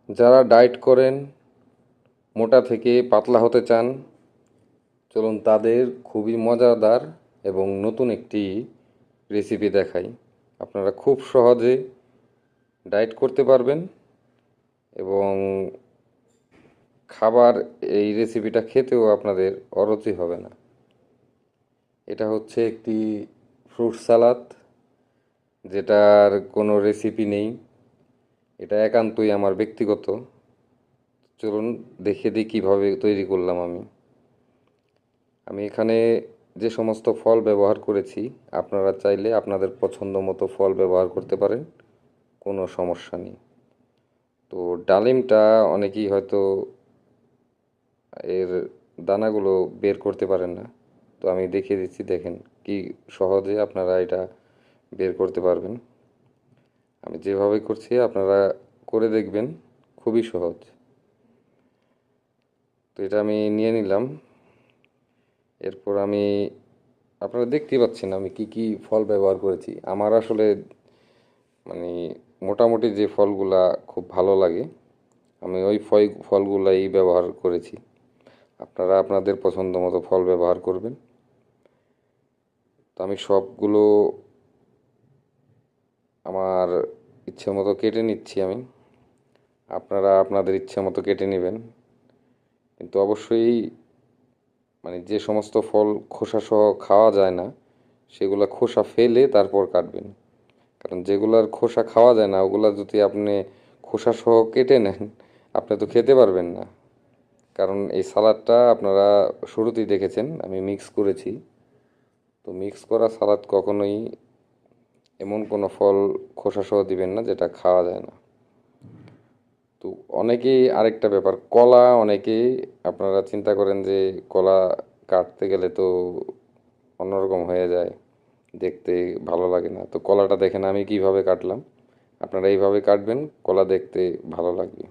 যারা ডায়েট করেন, মোটা থেকে পাতলা হতে চান, চলুন তাদের খুবই মজাদার এবং নতুন একটি রেসিপি দেখাই। আপনারা খুব সহজে ডায়েট করতে পারবেন এবং খাবার এই রেসিপিটা খেতেও আপনাদের অরুচি হবে না। এটা হচ্ছে একটি ফ্রুট সালাদ, যেটার কোনো রেসিপি নেই। এটা একান্তই আমার ব্যক্তিগত। চলুন দেখে দিই কীভাবে তৈরি করলাম আমি। আমি এখানে যে সমস্ত ফল ব্যবহার করেছি, আপনারা চাইলে আপনাদের পছন্দ মতো ফল ব্যবহার করতে পারেন, কোনো সমস্যা নেই। তো ডালিমটা অনেকেই হয়তো এর দানাগুলো বের করতে পারেন না, তো আমি দেখিয়ে দিচ্ছি, দেখেন কি সহজে আপনারা এটা বের করতে পারবেন। আমি যেভাবে করছি আপনারা করে দেখবেন, খুবই সহজ। তো এটা আমি নিয়ে নিলাম। এরপর আমি, আপনারা দেখতেই পাচ্ছেন আমি কি কি ফল ব্যবহার করেছি। আমার আসলে মানে মোটামুটি যে ফলগুলা খুব ভালো লাগে, আমি ওই ফলগুলাই ব্যবহার করেছি। আপনারা আপনাদের পছন্দ মতো ফল ব্যবহার করবেন। তো আমি সবগুলো আমার ইচ্ছে মতো কেটে নিচ্ছি আমি। আপনারা আপনাদের ইচ্ছে মতো কেটে নেবেন, কিন্তু অবশ্যই যে সমস্ত ফল খোসা সহ খাওয়া যায় না, সেগুলা খোসা ফেলে তারপর কাটবেন। কারণ যেগুলার খোসা খাওয়া যায় না, ওগুলা যদি আপনি খোসা সহ কেটে নেন, আপনি তো খেতে পারবেন না। কারণ এই সালাদটা আপনারা শুরুতেই দেখেছেন আমি মিক্স করেছি। তো মিক্স করা সালাদ কখনোই এমন কোনো ফল খোসা সহ দিবেন না যেটা খাওয়া যায় না। তো অনেকেই আরেকটা ব্যাপার, কলা অনেকেই আপনারা চিন্তা করেন যে কলা কাটতে গেলে তো অন্যরকম হয়ে যায়, দেখতে ভালো লাগে না। তো কলাটা দেখেন আমি কিভাবে কাটলাম, আপনারা এইভাবে কাটবেন, কলা দেখতে ভালো লাগবে।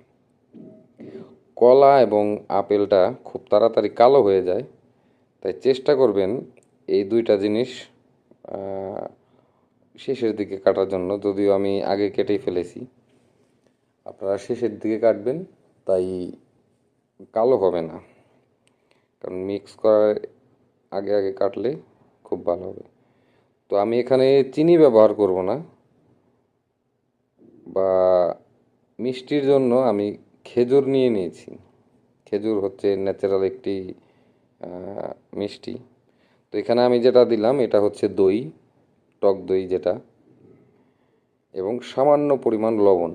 কলা এবং আপেলটা খুব তাড়াতাড়ি কালো হয়ে যায়, তাই চেষ্টা করবেন এই দুইটা জিনিস আহ, শেষের দিকে কাটার জন্য। যদিও আমি আগে কেটেই ফেলেছি, আপনারা শেষের দিকে কাটবেন, তাই কালো হবে না। কারণ মিক্স করার আগে আগে কাটলে খুব ভালো হবে। তো আমি এখানে চিনি ব্যবহার করব না, বা মিষ্টির জন্য আমি খেজুর নিয়ে নিয়েছি। খেজুর হচ্ছে ন্যাচারাল একটি মিষ্টি। তো এখানে আমি যেটা দিলাম এটা হচ্ছে দই, টক দই যেটা, এবং সামান্য পরিমাণ লবণ।